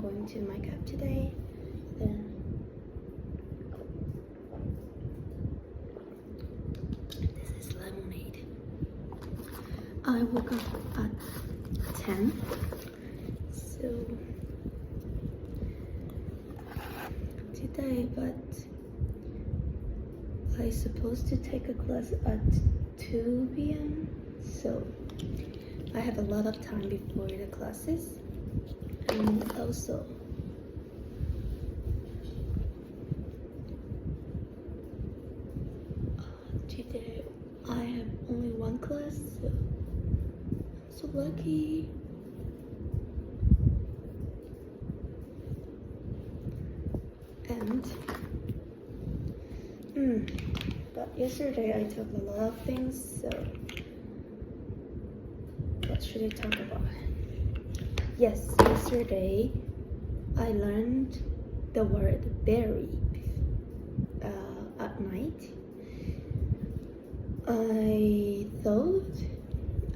I'm going to make up today. Then this is lemonade. I woke up at 10, so today, but I supposed to take a class at 2 p.m. so I have a lot of time before the classes. And also today I have only one class, so I'm so lucky. And but yesterday I took a lot of things, so what should I talk about? Yes, yesterday I learned the word berry at night. I thought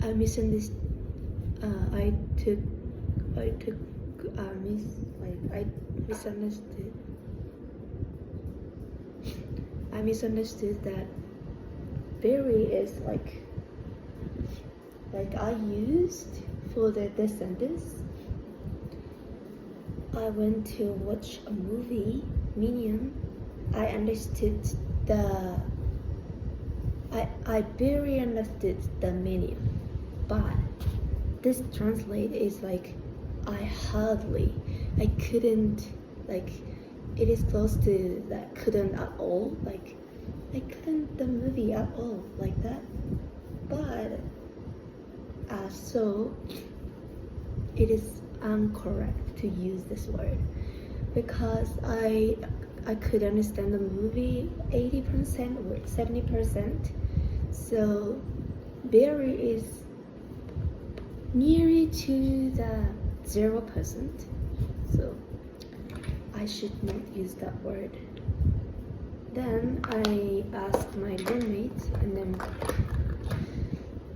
I misunderstood. I misunderstood that berry is like I used for the sentence. I went to watch a movie, Minion. I understood I barely understood the meaning, but this translate is like I couldn't, like it is close to that couldn't at all, like I couldn't the movie at all like that, but so it is incorrect to use this word because I could understand the movie 80% or 70%, so berry is nearly to the 0%, so I should not use that word. Then I asked my roommate, and then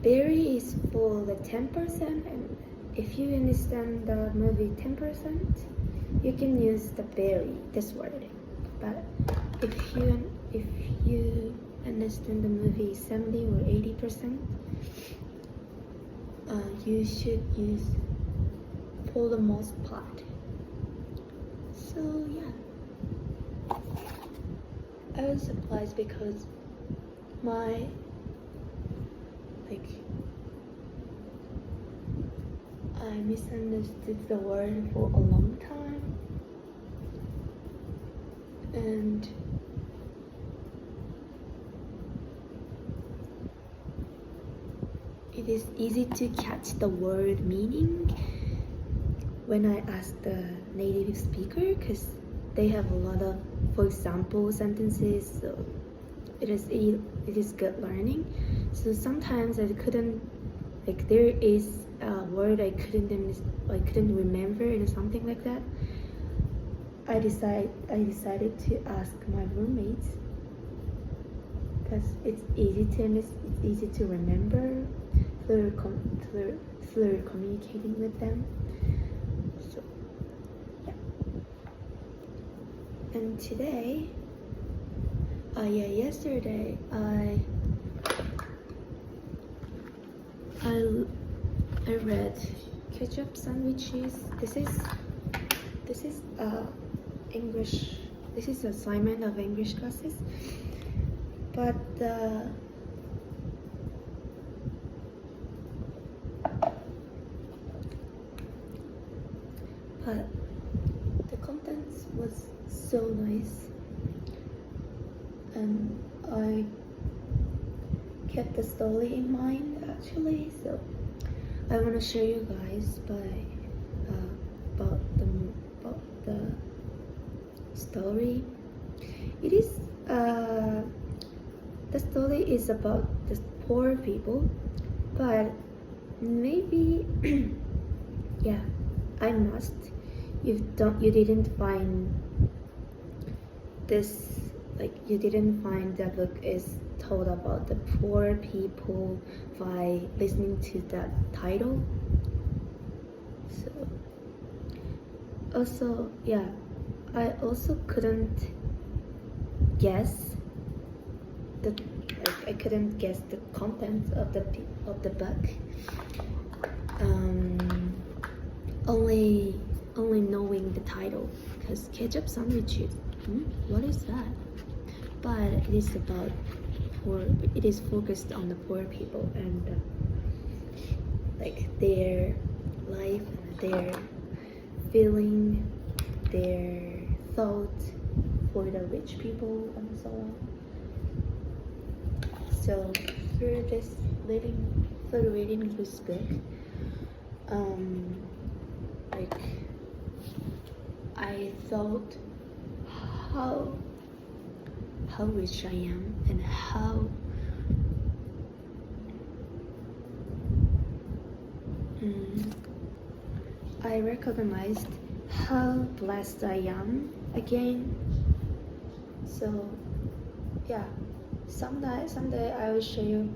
berry is for the 10%, and if you understand the movie 10%, you can use the berry, this word. But if you understand the movie 70 or 80%, you should use for the most part. So yeah, I was surprised because I misunderstood the word for a long time, and it is easy to catch the word meaning when I ask the native speaker, because they have a lot of, for example, sentences, so it is good learning. So sometimes I couldn't, like there is a word I couldn't remember or something like that. I decided to ask my roommates because it's easy to remember through communicating with them. So yeah. And today, yesterday I read ketchup sandwiches. This is English. This is assignment of English classes, but the contents was so nice, and I kept the story in mind actually. So I want to show you guys about the story. It is the story is about the poor people, but maybe yeah, I must. You didn't find this, like you didn't find the book is told about the poor people by listening to that title. So also, yeah, I also couldn't guess the I couldn't guess the content of the book. Only knowing the title, because ketchup sandwiches. What is that? But it is about poor. It is focused on the poor people and like their life, their feeling, their thought for the rich people and so on. So through reading this book, like I thought how rich I am and how I recognized how blessed I am again. So yeah, someday I will show you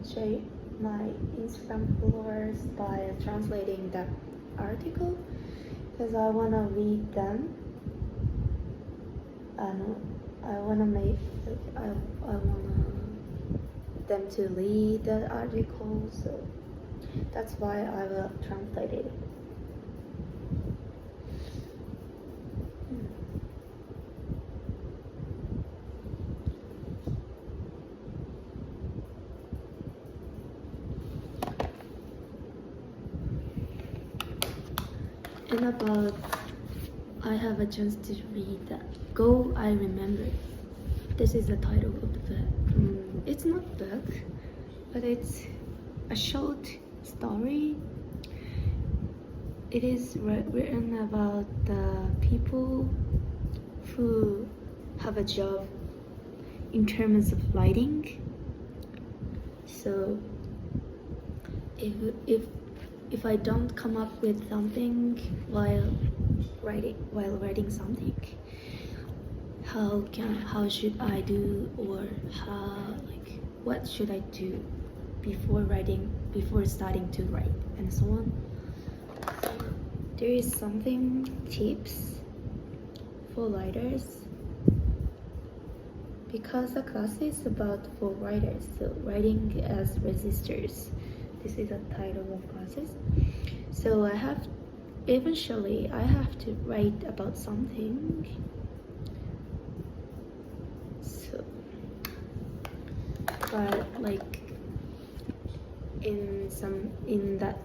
my Instagram followers by translating that article, because I wanna read them and I wanna them to read the article, so that's why I will translate it. And about I have a chance to read that Go I Remember. This is the title of the book. It's not a book, but it's a short story. It is written about the people who have a job in terms of writing. So if I don't come up with something while writing something, how should I do, or what should I do before starting to write, and so on. There is something tips for writers, because the class is about for writers, so writing as resistors. This is the title of classes. So eventually I have to write about something. So, but like in that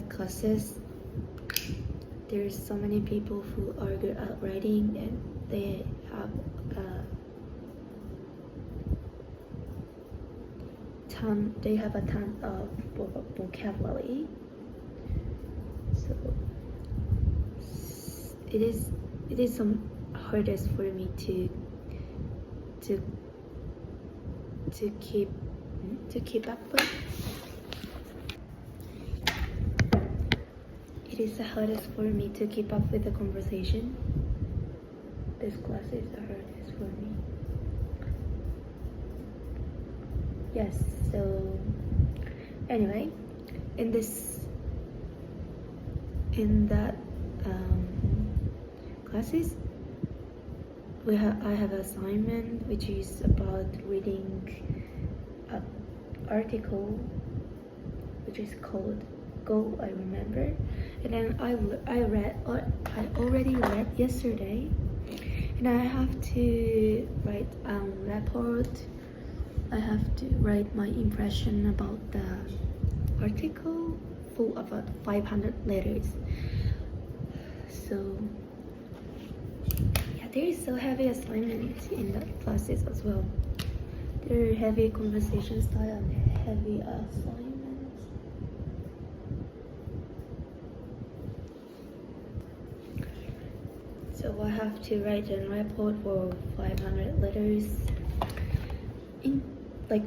classes, there's so many people who are good at writing, and they have a ton of vocabulary. So it is some hardest for me to keep up with. It is the hardest for me to keep up with the conversation. This class is the hardest for me. Yes, so anyway, in that classes, I have an assignment which is about reading an article which is called Go I Remember, and then I already read yesterday, and I have to write a report. I have to write my impression about the article, full of about 500 letters. So yeah, there is so heavy assignments in the classes as well. There are heavy conversation style and heavy assignments. So I have to write a report for 500 letters.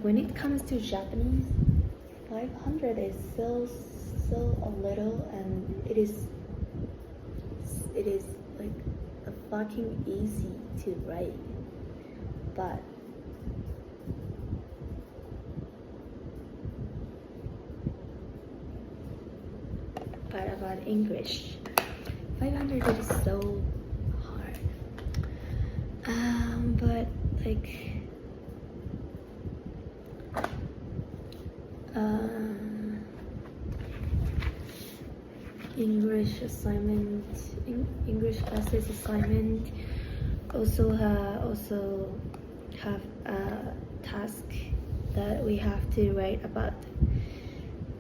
When it comes to Japanese, 500 is so a little, and it is like a fucking easy to write, but But about English, 500 is so hard. But like, English assignment, English classes assignment also have a task that we have to write about.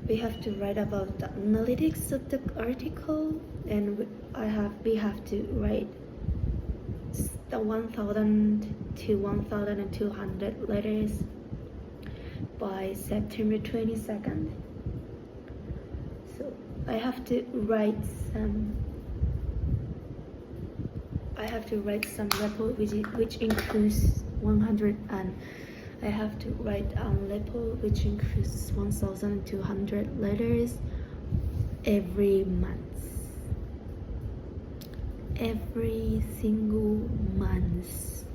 We have to write about the analytics of the article, and we have to write the 1,000 to 1,200 letters by September 22nd. So I have to write some report which includes 100, and I have to write a report which includes 1,200 letters every month. Every single month.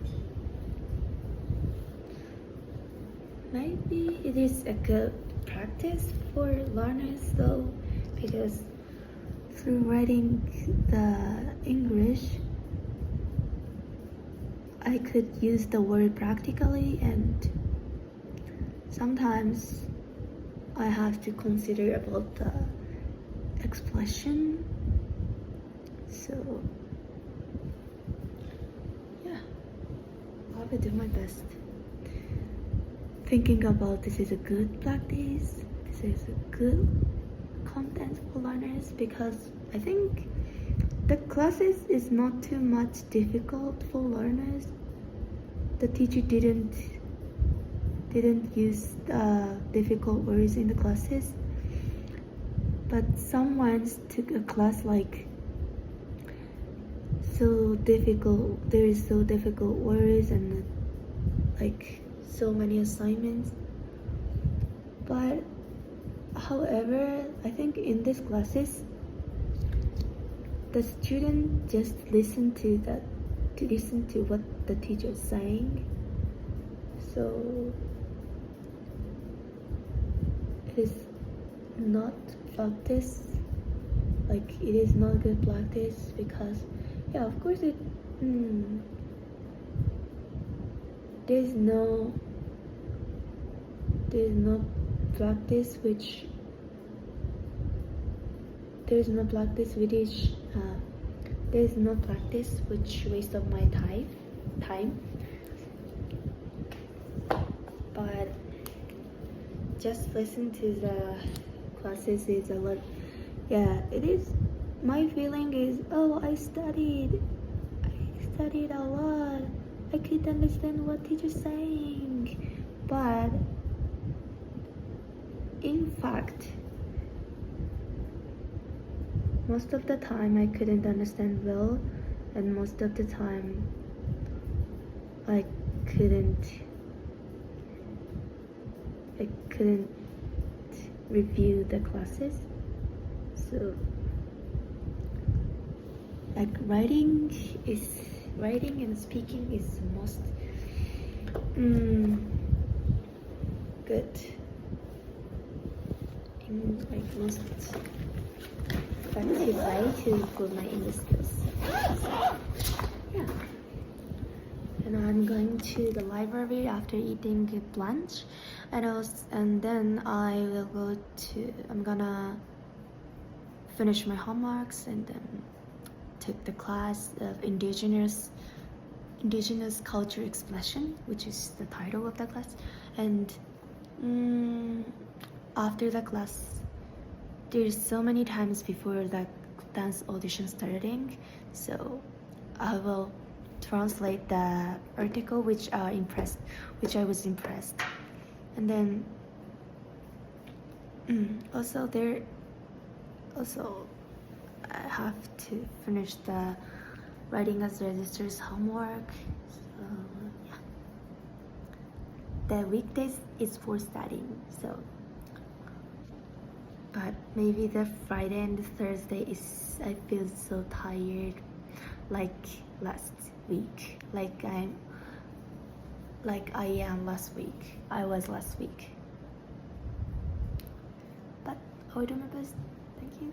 Maybe it is a good practice for learners though, because through writing the English, I could use the word practically, and sometimes I have to consider about the expression. So yeah, I will do my best. Thinking about this is a good practice, this is a good content for learners, because I think the classes is not too much difficult for learners. The teacher didn't use difficult words in the classes, but someone took a class like so difficult. There is so difficult words and like so many assignments. But however, I think in these classes, the student just listen to what the teacher is saying. So it is not practice, like it is not good practice, because yeah, of course there's no practice which there's no practice which waste of my time. But just listen to the classes is a lot. Yeah, it is. My feeling is, oh, I studied a lot. I could understand what teacher's saying, but in fact, most of the time I couldn't understand well, and most of the time I couldn't review the classes. So like writing and speaking is most good in like most effective way to improve my English skills. So, yeah. And I'm going to the library after eating lunch, and then I'm gonna finish my homeworks and then take the class of indigenous culture expression, which is the title of the class. And after the class, there's so many times before the dance audition starting, so I will translate the article which I was impressed, and then also I have to finish the writing as registers homework. So yeah, the weekdays is for studying, so but maybe the Friday and the Thursday I feel so tired, like last week, I was last week. But I will do my best. Thank you.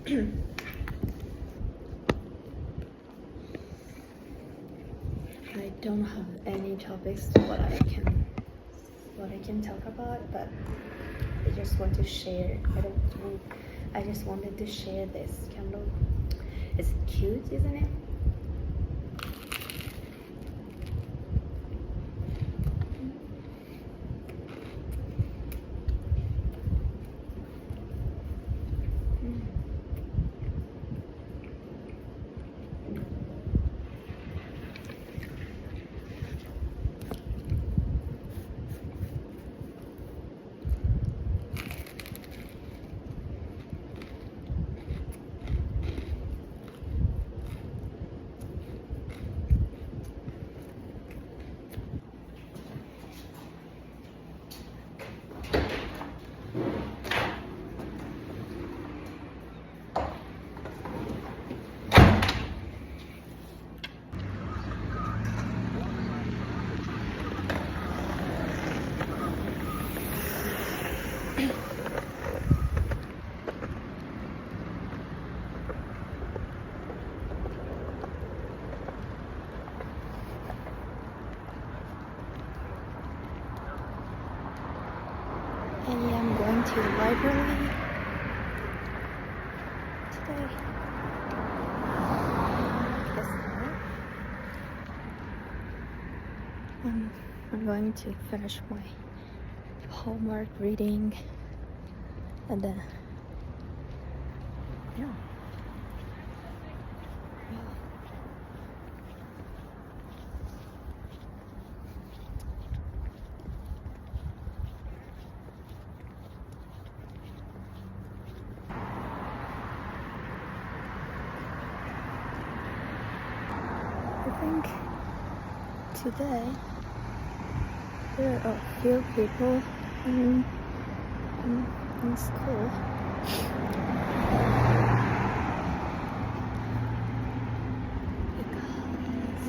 I don't have any topics what I can talk about, but I just want to share. I just wanted to share this candle. It's cute, isn't it? And yeah, I'm going to the library today. Guess not. I'm going to finish my homework reading, and then yeah. I think today there are a few people in school. Because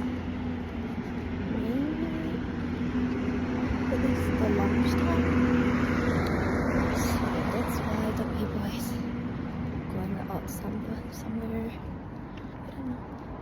maybe it is the lunchtime. So that's why the people is going out somewhere. I don't know.